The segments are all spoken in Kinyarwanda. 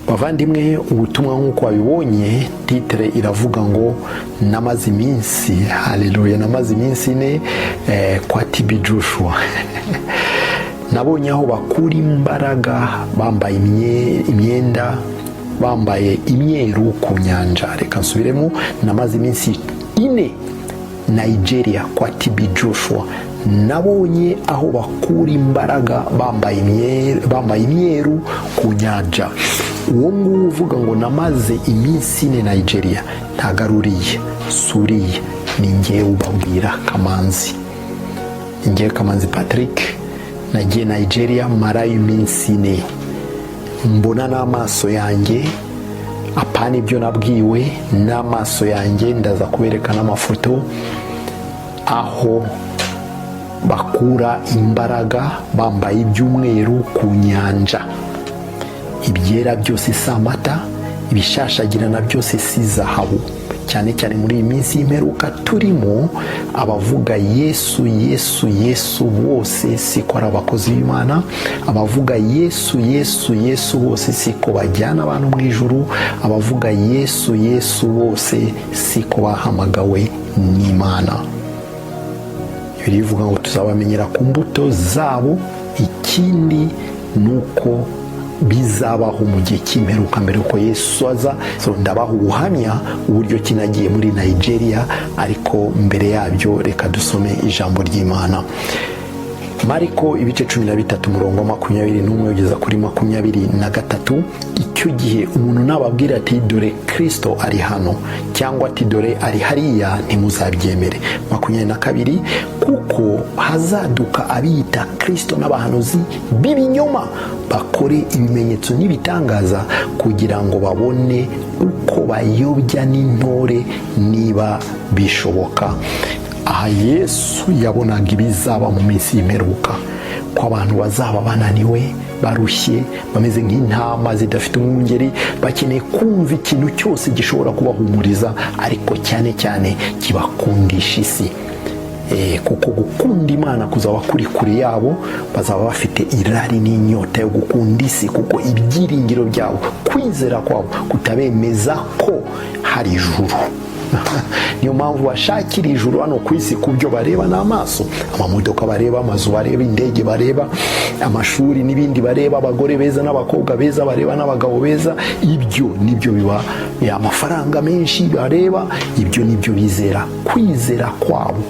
bavandimwe, ubutumwa nk'uko wabibonye titre iravuga ngo namaze iminsi, haleluya, namaze iminsi ine kwa TB Joshua. Nabonye aho bakura imbaraga bambaye imyenda, bambaye imyeru ku nyanja. Reka nsubiremo, namaze iminsi ine Nigeria kwa TB Joshua. Nabonye aho bakura imbaraga bambaye imyeru ku nyanja. Uwo nguwo uvuga ngo namaze iminsi ine Nigeria ntagaruriye suriye, ni ngewe ubabwira Kamanzi. Ngewe Kamanzi Patrick nagiye Nigeria marayo iminsi ine, mbona n'amaso yanjye, apana ibyo nabwiwe, n'amaso yanjye ndaza kubereka n'amafoto aho bakura imbaraga bambaye ibyumweru ku nyanja. Ibyera byose si amata, ibishashagirana byose si zahabu. Cyane cyane muri iyi minsi y'imperuka turimo, abavuga Yesu Yesu Yesu bose siko ari abakozi b'Imana. Abavuga Yesu Yesu Yesu bose siko bajyana abantu mu ijuru. Abavuga Yesu Yesu bose siko bahamagawe n'Imana. Birivuga ngo tuzabamenyera ku mbuto zabo. Ikindi nuko bizabaho mu gihe cy'imperuka mbere uko Yesu aza. Ndabaha ubuhamya uburyo kinagiye muri Nigeria, ariko mbere yabyo reka dusome ijambo ry'Imana. Mariko ibice 13 murongo 21 ugeza kuri 23. Icyo gihe umuntu nababwira ati dore Kristo ari hano, cyangwa ati dore ari hariya, ntimuzabyemere. 22, kuko hazaduka abiyita Kristo n'abahanuzi b'ibinyoma, bakore ibimenyetso n'ibitangaza kugira ngo babone uko bayobya n'intore niba bishoboka. Aha Yesu yabonaga ibizaba mu minsi y'imperuka, ko abantu bazaba bananiwe, barushye, bameze nk'intama zidafite umwungeri, bakeneye kumva ikintu cyose gishobora kubahumuriza, ariko cyane cyane kibakundisha isi. Kuko gukunda Imana kuzaba kuri kure yabo, bazaba bafite irari n'inyota yo gukunda isi, kuko ibyiringiro byabo, kwizera kwabo kutabemeza ko hari ijuru. Niyo mpamvu bashakira ijuru hano ku isi ku byo bareba n'amaso, amamodoka bareba, amazu bareba, indege bareba, amashuri n'ibindi bareba, abagore beza n'abakobwa beza bareba, n'abagabo beza. Ibyo nibyo biba amafaranga menshi bareba, ibyo nibyo bizera. Kwizera kwabo,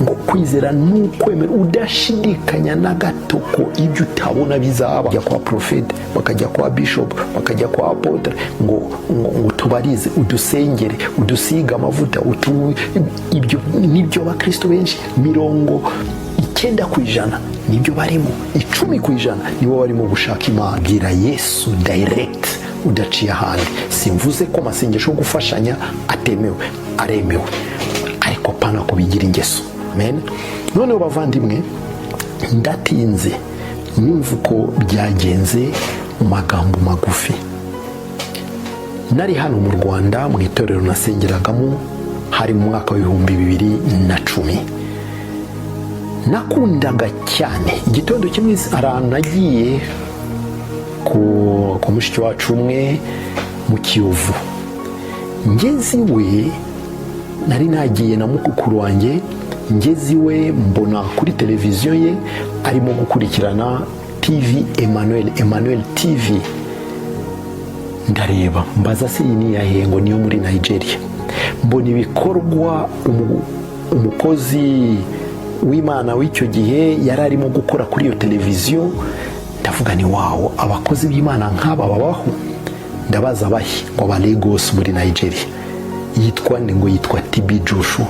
ngo kwizera n'ukwemera udashidikanya na gato ko ibyo utabona bizaba. Bakajya kwa profete, bakajya kwa bishop, bakajya kwa apotre, ngo tubarize, udusengere, udusiga amavuta, ibyo nibyo abakristo benshi 90% nibyo barimo, 10% nibo barimo gushaka Imana. Bwira Yesu direct, udaciye ahandi. Simvuze ko amasengesho yo gufashanya atemewe, aremewe, ariko pana ko bigira ingeso. Amen. None bavandimwe, ndatinze numva uko byagenze mu magambo magufi. Nari hano mu Rwanda mu itorero nasengeragamo, hari mu mwaka wa 2010. Nakundaga cyane. Igitondo kimwe arantu nagiye ku mushiki wacu umwe mu Kiyovu. Ngeze iwe, nari nagiye na mukukuru wanjye. Ngeze iwe mbona kuri televiziyo ye arimo gukurikirana TV Emmanuel TV. Ndareba, mbaza se ni yahe, ngo niyo muri Nigeria. Mbona ibikorwa umukozi w'Imana w'icyo gihe yari arimo gukora kuri iyo televiziyo. Ndavuga ni wow, abakozi b'Imana nk'aba babaho. Ndabaza bahi, ngo ba Lagos muri Nigeria. Yitwa TB Joshua.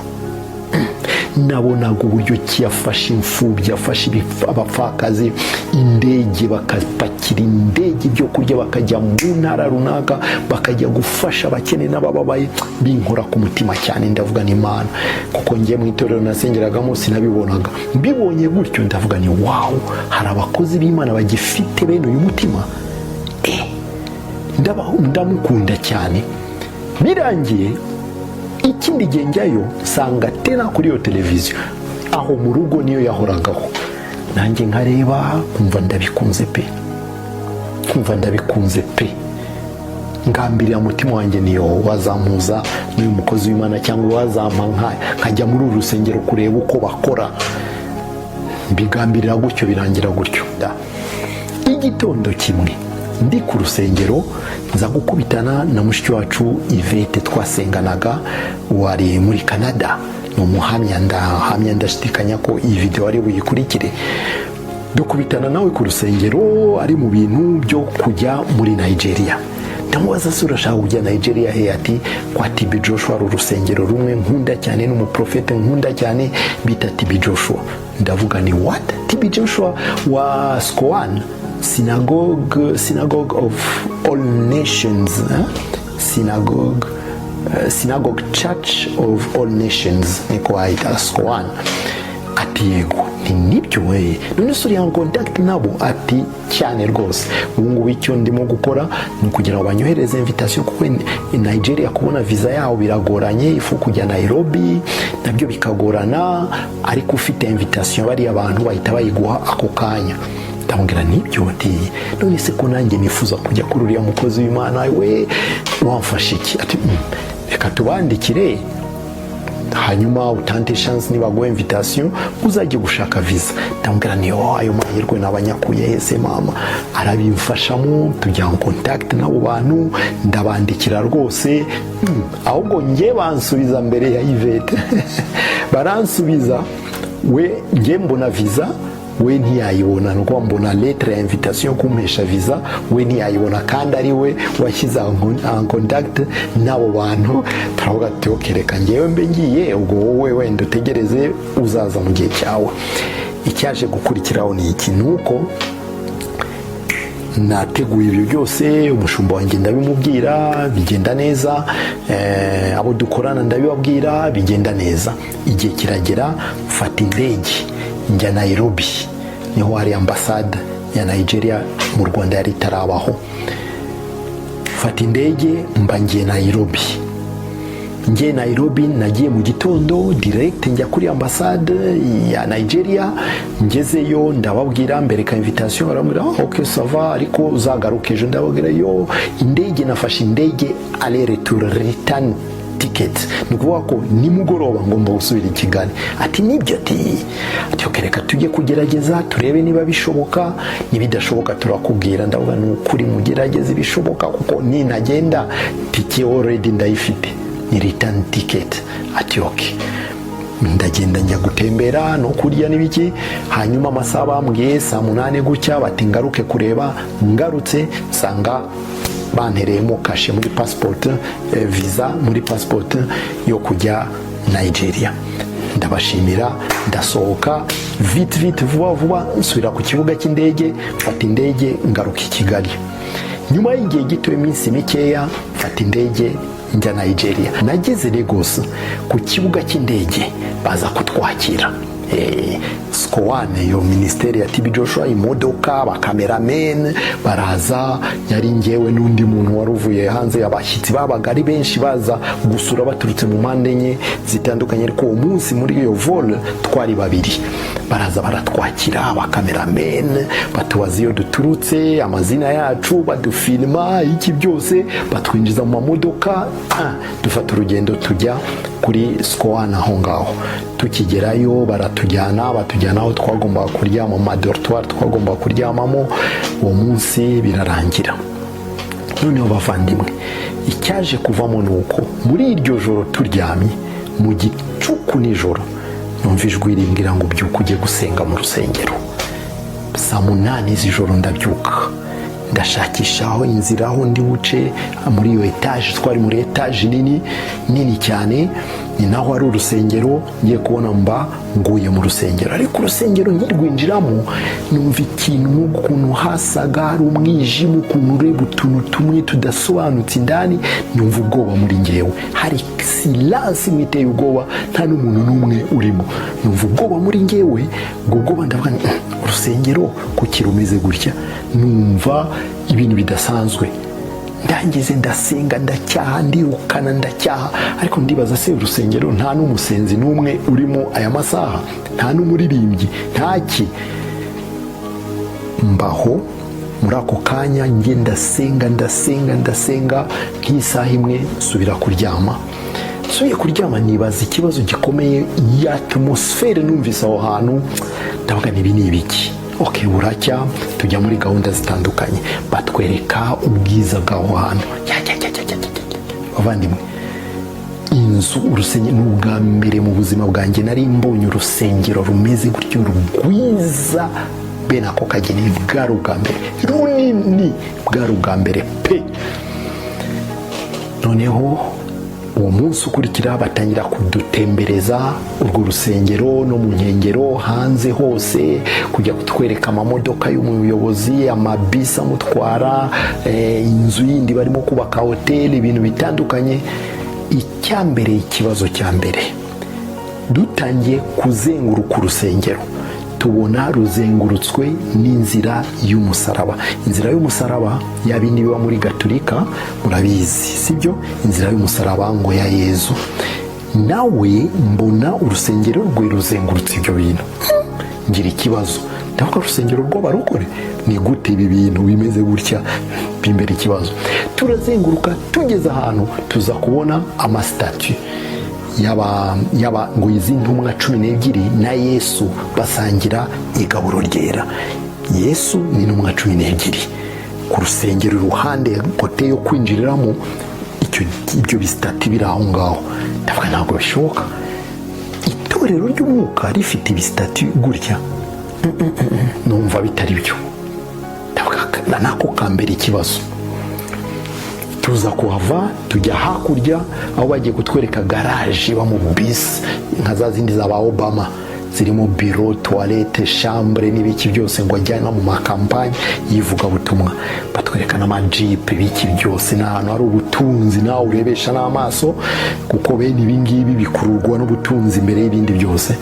Nabonaga uburyo kiyafashe imfubyi, afashe abapfakazi, indege, bakapakira indege byo kurya, bakajya mu ntara runaka, bakajya gufasha abakene n'abababaye. Binkora ku mutima cyane. Ndavuga ni Imana, kuko ngiye mu itorero nasengeragamo sinabibonaga. Mbibonye gutyo ndavuga ni wow, hari abakozi b'Imana bagifite bene uyu mutima. Ndamukunda cyane. Birangiye ikindi gihe njyayo sanga tena kuri iyo televiziyo, aho mu rugo niyo yahoragaho. Nanjye nkareba, kumva ndabikunze pe. ngambirira mutima wanjye niyo wazamuza n'uyu mukozi w'Imana cyangwa wazampa nkajya muri uru rusengero kureba uko bakora. Mbigambirira gutyo birangira gutyo. Igitondo kimwe ndi ku rusengero nza gukubitana na mushiki wacu Yvette twasenganaga wari muri Canada. Ni umuhamya ndashidikanya ko iyi video ari buyikurikire. Dukubitana nawe ku rusengero ari mu bintu byo kujya muri Nigeria. Ndamubaza se urashaka kujya Nigeria he? Ati kwa TB Joshua ari urusengero rumwe nkunda cyane n'umuprofete nkunda cyane bita TB Joshua. Ndavuga ni what? TB Joshua wa SCOAN, Synagogue of All Nations, Synagogue Church of All Nations, niko ahita SCOAN. Ati yego nibyo we, none suri ya contact nabo? Ati cyane rwose. Ubu icyo ndimo gukora ni kugira ngo banyohereze invitation, kuko Nigeria kubona visa yaho biragoranye, ifu kujya Nairobi nabyo bikagorana, ariko ufite invitation bari abantu bahita bayiguha ako kanya. Ndamubwira nibyo. Ati none se ko nanjye nifuza kujya kuri uriya mukozi w'Imana, we wamfasha iki? Ati reka tubandikire hanyuma utante chance niba go invitation uzajye gushaka visa. Ndamubwira ni ayo mahirwe n'abanyakuye hese mama arabimfashamo, tujya en contact n'abo bantu ndabandikira rwose. Ahubwo nge bansubiza mbere ya Yvette baransubiza, we nge mbona visa we ntiyayibona, nuko mbona lettre ya invitation kumpesha visa we ntiyayibona, kandi ari we washyize en contact n'abo bantu. Turavuga ati okereka ngewe mbe ngiye, ubwo wowe wenda utegereze uzaza mu gihe cyawe. Icyaje gukurikiraho ni iki, nuko nateguye ibyo byose, umushumba wanjye ndabimubwira bigenda neza, abo dukorana ndabibabwira bigenda neza. Igihe kiragera mfata indege njya Nairobi, niho hari ambasade ya Nigeria mu Rwanda yari itarabaho. Mfata indege mba ngiye Nairobi. Ngiye Nairobi nagiye mu gitondo direct njya kuri ambasade ya Nigeria. Ngezeyo ndababwira mbereka invitation, baramubwira okay ça va ariko uzagaruke ejo. Ndababwira yo indege nafashe indege aller retour return ticket, nukuvuga ko nimugoroba ngomba gusubira i Kigali. Ati nibyo. Ati okereka tujye kugerageza turebe niba bishoboka, nibidashoboka turakubwira. Ndavuga ni ukuri mugerageze bishoboka, kuko ni nagenda tike already ndayifite, ni return ticket. Ati okay. Ndagenda njya gutembera no kurya n'ibiki, hanyuma amasaha bambwiye 8 gutya bati ngaruke kureba. Ngarutse sanga bantereyemo kashe muri passport, visa muri passport yo kujya Nigeria. Ndabashimira, ndasohoka vite vuba nsubira ku kibuga cy'indege, mfata indege ngaruka i Kigali. Nyuma y'igihe gito iminsi mikeya mfata indege njya Nigeria. Nageze Lagos ku kibuga cy'indege baza kutwakira. SCOAN yo ministeri ya TB Joshua, imodoka, abakameramene baraza, yari ngewe n'undi muntu waruvuye hanze. Abashyitsi babaga ari benshi baza gusura baturutse mu mpande enye zitandukanye, ariko uwo munsi muri iyo vol twari babiri. Baraza baratwakira, abakameramene batubaza iyo duturutse, amazina yacu, badufilma iki byose, batwinjiza mu mamodoka. Dufata urugendo tujya kuri SCOAN aho ngaho. Tukigerayo batujyana aho twagomba kuryama, mu dortoir twagomba kuryamamo. Uwo munsi birarangira. Noneho bavandimwe, icyaje kuvamo nuko muri iryo joro turyamye mu gicuku nijoro, numva ijwi rimbwira ngo byuka ujye gusenga mu rusengero. 8 z'ijoro ndabyuka, ndashakisha aho inzira aho ndi buce muri iyo etage. Twari muri etage nini cyane, ni naho ari urusengero. Ngiye kubona mba nguye mu rusengero, ariko urusengero nkirwinjiramo numva ikintu nk'ukuntu hasaga hari umwijima, ukuntu ureba utuntu tumwe tudasobanutse indani. Numva ubwoba muri ngewe, hari silence mwiteye ubwoba, nta n'umuntu n'umwe urimo. Numva ubwoba muri ngewe, ubwo bwoba ndavuga urusengero kuki rumeze gutya. Numva ibintu bidasanzwe. Ndangeze ndasenga, ndacyaha, ndirukana, ndacyaha, ariko ndibaza se urusengero nta n'umusenzi n'umwe urimo aya masaha, nta n'umuririmbyi, ntaki. Mbaho muri ako kanya njye ndasenga nk'isaha imwe nsubira kuryama. Nsubiye kuryama nibaza ikibazo gikomeye, ya atmosfere numvise aho hantu, ndavuga nibi ni ibiki. Okay, buracya tujya muri gahunda zitandukanye, batwereka ubwiza bw'aho hantu. Bavandimwe, inzu, urusengero, n'ubwa mbere mu buzima bwanjye nari mbonye urusengero rumeze gutyo rwiza bene ako kageni, bwari ubwa mbere, runini, bwari ubwa mbere pe. Noneho uwo munsi ukurikira batangira kudutembereza urwo rusengero no mu nkengero, hanze hose, kujya kutwereka amamodoka y'umuyobozi, amabisi amutwara, inzu yindi barimo kubaka hoteli, ibintu bitandukanye. Icyambere, ikibazo cya mbere, dutangiye kuzenguruka urusengero tubona ruzengurutswe n'inzira y'umusaraba. Inzira y'umusaraba yabindi biba muri Gatolika, murabizi sibyo? Inzira y'umusaraba ngo ya Yezu. Nawe mbona urusengero rwe ruzengurutse ibyo bintu, ngira ikibazo, ndavuga urusengero rw'abarokore ni gute ibi bintu bimeze gutya? Bimbere ikibazo. Turazenguruka, tugeze ahantu tuza kubona amasitatu yaba ngo izi ntumwa 12 na Yesu basangira igaburo ryera. Yesu ni ntumwa 12 ku rusengero, iruhande kote yo kwinjiriramo ibyo bisitati biri aho ngaho. Ndavuga ntabwo bishoboka, itorero ry'umwuka rifite ibisitati gutya, numva bitari byo. Ndavuga nako kambere ikibazo. Tuza kuhava tujya hakurya, aho bagiye kutwereka garaje iba mu bisi nka za zindi za ba Obama, zirimo biro, toilette, chambre n'ibiki byose, ngo ajyana mu makampanye yivuga butumwa. Batwereka n'amajipe, ibiki byose, n'ahantu hari ubutunzi nawe urebesha n'amaso, kuko bene ibi ngibi bikururwa n'ubutunzi imbere y'ibindi byose.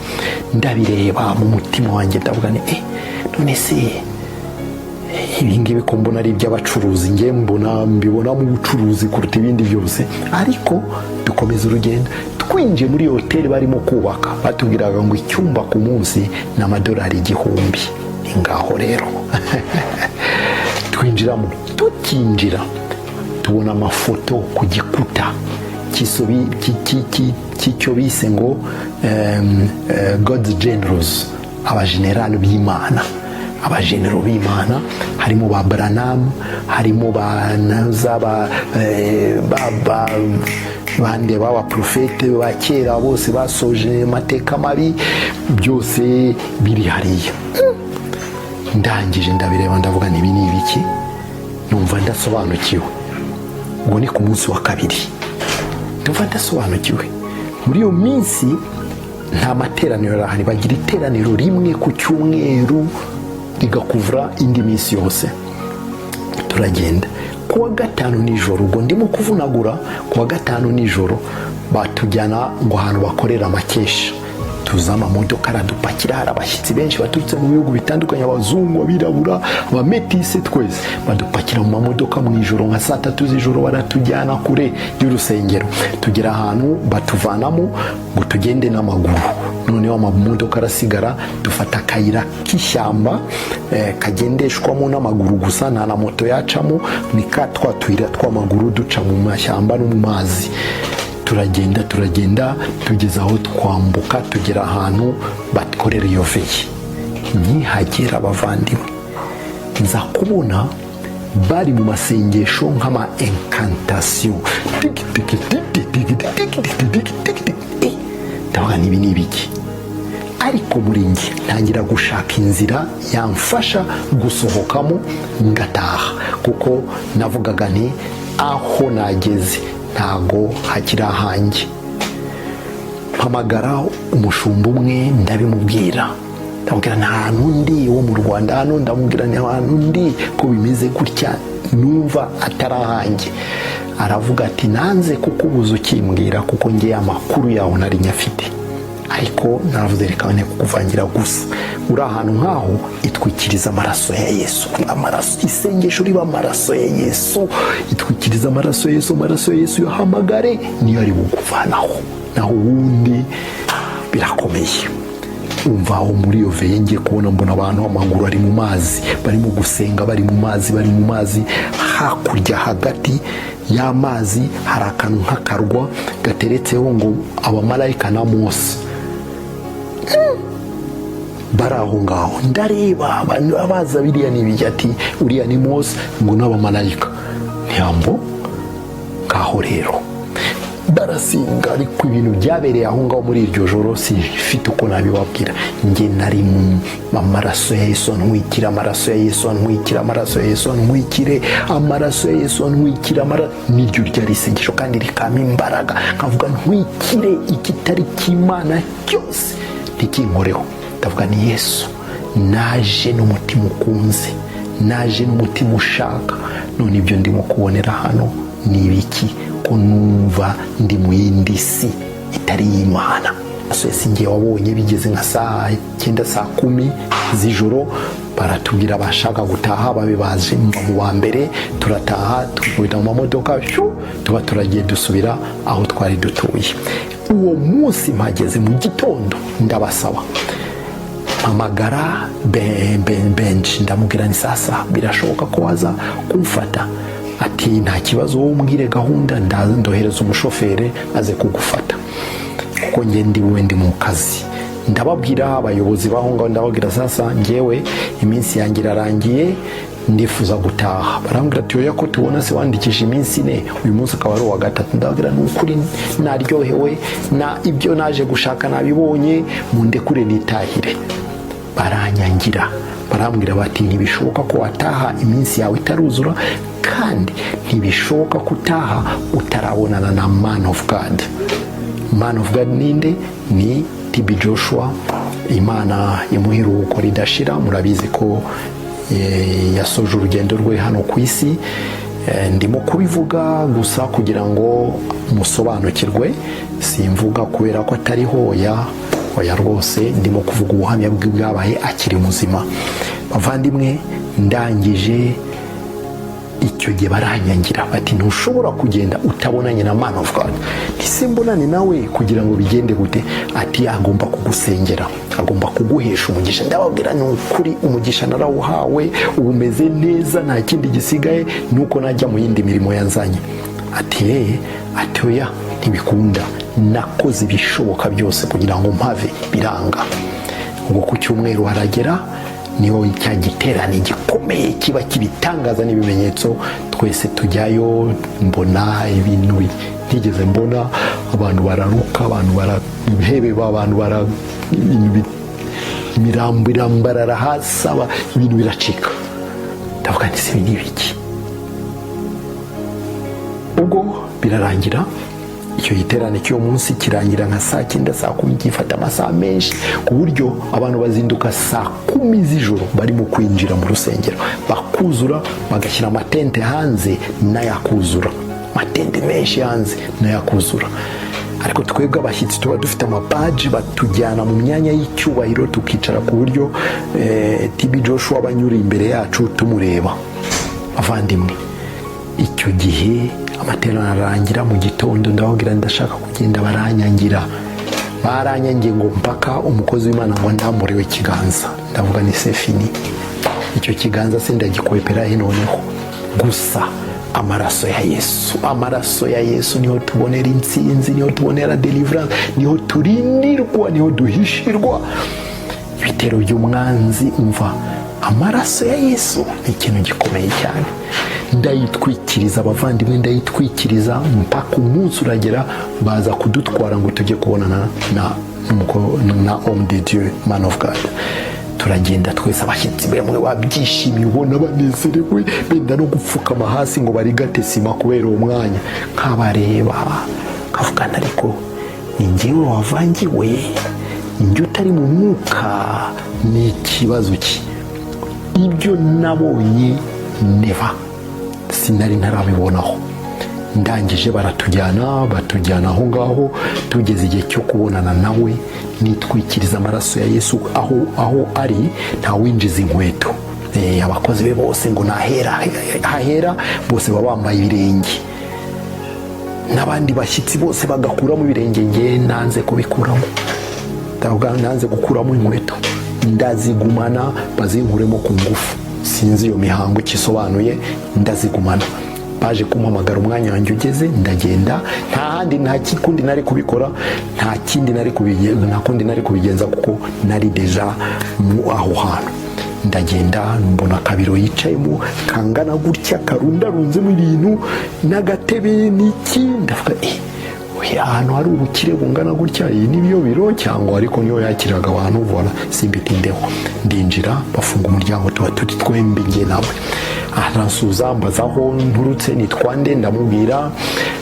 Ndabireba mu mutima wanjye ndavuga ni none se ibi ngibi ko mbona ari iby'abacuruzi, nge mbibona mu bucuruzi kuruta ibindi byose. Ariko dukomeza urugendo, twinjiye muri hoteli barimo kubaka, batubwiraga ngo icyumba ku munsi ni $1,000. Ngaho rero twinjiramo, tukinjira tubona amafoto ku gikuta cy'icyo bise ngo God's Generals, abajenerali b'Imana. Abajenero b'Imana harimo ba Branham, harimo ba Naza, bande baba profete ba kera bose basoje amateka mabi, byose biri hariya. Ndangije ndabireba ndavuga nibi ni ibiki, numva ndasobanukiwe. Ngo ni ku munsi wa kabiri, ndumva ndasobanukiwe. Muri iyo minsi nta materaniro arahari, bagira iteraniro rimwe ku cyumweru rigakuvura indi minsi yose. Turagenda kuwa gatanu nijoro, ubwo ndimo kuvunagura, kuwa gatanu nijoro batujyana ngo ahantu bakorera amakesha. Tuza amamodoka aradupakira, hari abashyitsi benshi baturutse mu bihugu bitandukanye, abazungu, abirabura, abametise, twese badupakira mu mamodoka mu ijoro nka 3 z'ijoro, baratujyana kure y'urusengero. Tugera ahantu batuvanamo ngo tugende n'amaguru. Noneho amamodoka arasigara, dufata akayira k'ishyamba kagendeshwamo n'amaguru gusa, nta na moto yacamo, ni ka twatwira tw'amaguru duca mu mashyamba no mu mazi. Turagenda tugeze aho twambuka, tugera ahantu bakorera iyo veye. Nkihagera abavandimwe, nza kubona bari mu masengesho nk'ama incantation, ndavuga nibi ni ibiki. Ariko muri njye ntangira gushaka inzira yamfasha gusohokamo ngataha, kuko navugaga nti aho nageze ntago hakiri ahanjye. Mpamagara umushumba umwe ndabimubwira, ndamubwira nta n'undi wo mu Rwanda hano, ndamubwira nta n'undi ko bimeze gutya, numva atari ahanjye. Aravuga ati nanze kukubuza ukimbwira, kuko ngiye amakuru yawe nari nyafite. Ariko naravuze reka bane kukuvangira gusa, uri ahantu nkaho itwikiriza amaraso ya Yesu. Amaraso, isengesho riba amaraso ya Yesu, itwikiriza amaraso ya Yesu. Amaraso ya Yesu yahamagare niyo ari buguvanaho, naho ubundi birakomeye. umva aho muri iyo veye ngiye kubona mbona abantu amaguru ari mu mazi barimo gusenga, bari mu mazi hakurya hagati y'amazi hari akantu nk'akarwa gateretseho ngo abamarayika na Mose bari aho ngaho. Ndareba abaza biriya n'ibijya ati uriya ni Mose ngo n'abamarayika ntiyambo ngaho rero barasinga. Ariko ibintu byabereye aho ngaho muri iryo joro sifite uko nabibabwira. Nge nari mu amaraso ya Yesu ntwikira, amaraso ya Yesu ntwikira, amaraso ya Yesu ntwikire, amaraso ya Yesu ntwikira. Niryo ryari isengesho kandi rikama imbaraga, nkavuga ntwikire ikitari cy'Imana cyose ntikinkoreho. Ndavuga ni Yesu, naje n'umutima ukunze, naje n'umutima ushaka. None ibyo ndimo kubonera hano ni ibiki? Ko numva ndi mu yindi si itari y'Imana. Ese ngiye wabonye bigeze nka saa 9 saa 10 z'ijoro baratubwira bashaka gutaha, babe baje mu wa mbere turataha tugwita mu mamodoka tuba turagiye dusubira aho twari dutuye. Uwo munsi mpageze mu gitondo ndabasaba amagara bench ndamubwira ni sasa birashoboka ko waza kumfata. Ati nta kibazo, wowe umbwire gahunda ndohereza umushoferi aze kugufata kuko nge ndi mu kazi. Ndababwira abayobozi baho ngaho, ndababwira sasa ngewe iminsi yanjye irarangiye ndifuza gutaha. Barambwira ati oya ko tubona se wandikisha iminsi 4 uyu munsi akaba ari uwa 3. Ndababwira ni ukuri naryohewe na ibyo naje gushaka nabibonye, mundekure nitahire. Baranyangira barambwira bati ntibishoboka ko wataha iminsi yawe itaruzura, kandi ntibishoboka kutaha utarabonana na Man of God. Man of God ninde? Ni TB Joshua. Imana yamuhiruko ridashira, murabizi ko yasoje urugendo rwe hano ku isi. Ndimo kubivuga gusa kugira ngo musobanukirwe, simvuga kubera ko atari hoya rwose, ndimo kuvuga ubuhamya bwabaye akiri muzima. Bavandimwe, ndangije icyo gihe baranyangira bati ntushobora kugenda utabonanye na Man of God. Nisimbonane nawe kugira ngo bigende gute? Ati agomba kugusengera, agomba kuguhesha umugisha. Ndababwira ni ukuri umugisha narawuhawe, ubumeze neza, nta kindi gisigaye nuko najya mu yindi mirimo yanzanye. Ati oya ntibikunda, nakoze ibishoboka byose kugira ngo mpave biranga. Ubwo ku cyumweru haragera, niho cya giterane gikomeye kiba kibitangaza n'ibimenyetso. Twese tujyayo, mbona ibintu ntigeze mbona, abantu bararuka, abantu barahebeba, abantu imirambo irambarara hasi, ibintu biracika. Ndavuga nti si ibiki. Ubwo birarangira, icyo giterane cy'uwo munsi kirangira nka saa 9 saa 10, gifata amasaha menshi ku buryo abantu bazinduka saa 10 z'ijoro barimo kwinjira mu rusengero, bakuzura bagashyira amatente hanze n'ayakuzura, amatente menshi hanze n'ayakuzura. Ariko twebwe abashyitsi tuba dufite amabaji batujyana mu myanya y'icyubahiro, tukicara ku buryo TB Joshua abanyura imbere yacu tumureba. Abavandimwe, icyo gihe amaterano arangira mu gitondo, ndababwira ndashaka kugenda, baranyangiye ngo mpaka umukozi w'Imana ngo ndamuriwe ikiganza. Ndavuga ni sefini, icyo kiganza se ndagikwepera noneho. Gusa amaraso ya Yesu niho tubonera intsinzi, niho tubonera deliverance, niho turindirwa, niho duhishirwa ibitero by'umwanzi. Umva, amaraso ya Yesu ni ikintu gikomeye cyane. Ndayitwikiriza abavandimwe, ndayitwikiriza mpaka umunsi uragera baza kudutwara ngo tujye kubonana na homme de Dieu, Man of God. Turagenda twese, abashyitsi bamwe babyishimiye, ubona banezerewe, benda no gupfukama hasi ngo barigate sima kubera uwo mwanya. Nkabareba nkavugana, ariko ni njyewe wavangiwe, njye utari mu mwuka, ni ikibazo ki? Ibyo nabonye neva sinari ntarabibonaho. Ndangije batujyana aho ngaho, tugeze igihe cyo kubonana nawe, nitwikiriza amaraso ya Yesu. Aho ari nta winjiza inkweto, abakozi be bose ngo hahera bose baba bambaye ibirenge, n'abandi bashyitsi bose bagakuramo ibirenge. Nge nanze kubikuramo, ndavuga nanze gukuramo inkweto, ndazigumana bazinkuremo ku ngufu. Sinzi iyo mihango ikisobanuye, ndazigumana. Baje kumpamagara umwanya wanjye ugeze, ndagenda. Nta handi nta kindi nari kubikora, nta kindi nari kubigenza kuko nari deja mu aho hantu. Ndagenda mbona akabiro yicayemo kangana gutya karundarunzemo ibintu n'agatebe n'iki, ndavuga ahantu hari ubukire bungana gutya, iyi nibyo biro cyangwa ariko niyo yakiraga abantu ubona simbitindeho. Ndinjira, bafunga umuryango, tuba turi twembi njye nawe. Aransuza mbaza aho nturutse nitwa nde, ndamubwira.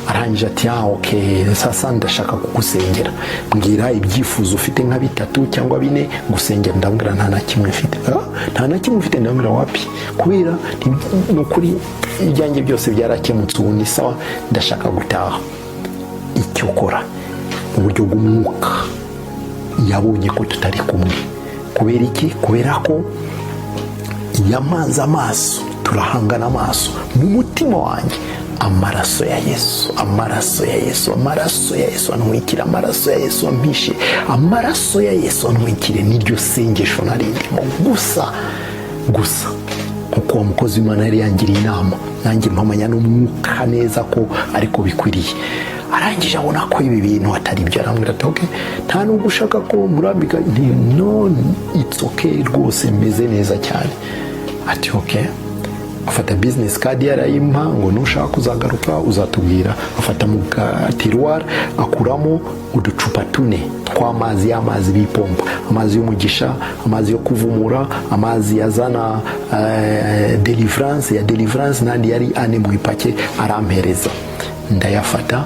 Arangije ati okay, sasa ndashaka kugusengera, mbwira ibyifuzo ufite nka 3 cyangwa 4 gusengera. Ndambwira nta na kimwe mfite. Nta na kimwe mfite. Ndambwira wapi, kubera n'ukuri ibyanjye byose byarakemutse, ubu ni sawa, ndashaka gutaha. Icyo ukora mu buryo bw'umwuka yabonye ko tutari kumwe. Kubera iki? Kubera ko yamanze amaso, turahangana amaso mu mutima wanjye. Amaraso ya Yesu, amaraso ya Yesu, amaraso ya Yesu antwikire, amaraso ya Yesu ampishe, amaraso ya Yesu antwikire. Niryo sengesho narindimo gusa kuko umukozi w'Imana yari yangiriye inama, nanjye mpamanya n'umwuka neza ko ariko bikwiriye. Arangije abona ko ibi bintu atari byo, arambwira ati okay, nta nubwo ushaka ko murambika. No, it's okay rwose, meze neza cyane. Ati okay. Afata business card yarayimpa ngo nushaka kuzagaruka uzatubwira. Afata mu tiroir akuramo uducupa 4 tw'amazi, y'amazi bipompa, amazi y'umugisha, amazi yo kuvumura, amazi yazana deliverance nandi yari ane mu ipake, arampereza. Ndayafata.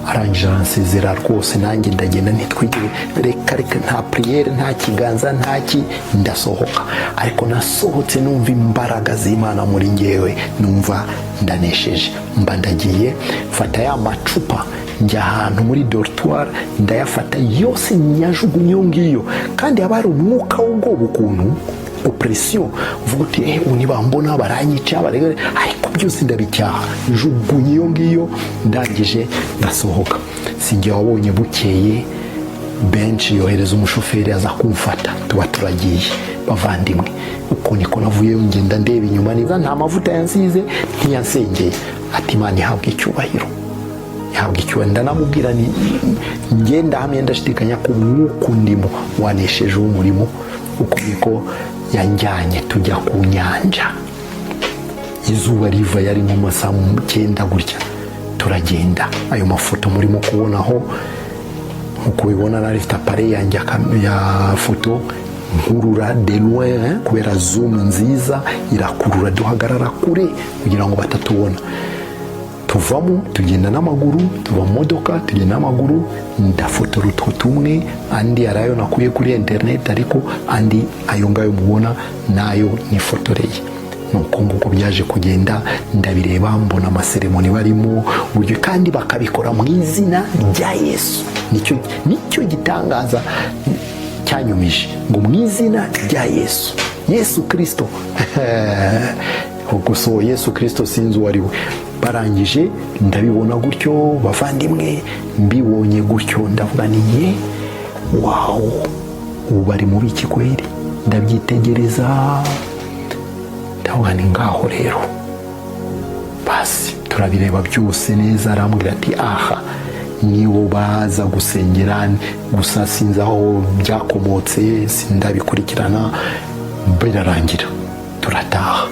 Arangije aransezera rwose, nanjye ndagenda nitwigire, reka nta priere, nta kiganza, ntaki, ndasohoka. Ariko nasohotse numva imbaraga z'Imana muri njyewe, numva ndanesheje. Mba ndagiye fata ya macupa, njya ahantu muri dortoir, ndayafata yose nyajugunye ngiyo. Kandi abari umwuka w'ubwoba ukuntu, oppression, uvuga uti unibambona baranyica, ariko byose ndabicyaha, njugunye ngiyo. Ndangije ndasohoka. Sinjye wabonye bukeye benshi yohereza umushoferi aza kumfata, tuba turagiye bavandimwe. Uko niko navuye ngenda ndeba inyuma, niba nta mavuta yansize, ntiyansengeye. Ati Imana ihabwe icyubahiro, ihabwe icyubahiro. Ndanamubwira ni ngenda hamwe, ndashidikanya ko umwuka ndimo wanesheje umurimo. Uko niko yanjyanye tujya ku nyanja, izuba riva, yari mu masaha 9 gutya. Turagenda. Ayo mafoto murimo kubonaho, nkuko bibona nari mfite appareil yanjye ya foto, nkurura de loin kubera zoom nziza irakurura, duhagarara kure kugira ngo batatubona. Tuvamo tugenda n'amaguru, tuva mu modoka tugenda n'amaguru. Ndafotora utwo tumwe, andi arayo nakuye kuri internet, ariko andi ayo ngayo mubona nayo nifotoreye. Nuko nguko byaje kugenda, ndabireba, mbona amaseremoni barimo buryo, kandi bakabikora mu izina rya Yesu. Nicyo gitangaza cyanyumije, ngo mu izina rya Yesu, Yesu Kristo. Ubwo so Yesu Kristo sinzi uwari we. Barangije ndabibona gutyo, bavandimwe, mbibonye gutyo, ndavuga ni wow, ubu bari mu biki kweri? Ndabyitegereza, ndavuga ni ngaho rero basi turabireba byose neza. Arambwira ati aha nibo baza gusengera, gusa sinzi aho byakomotse, sindabikurikirana. Birarangira turataha.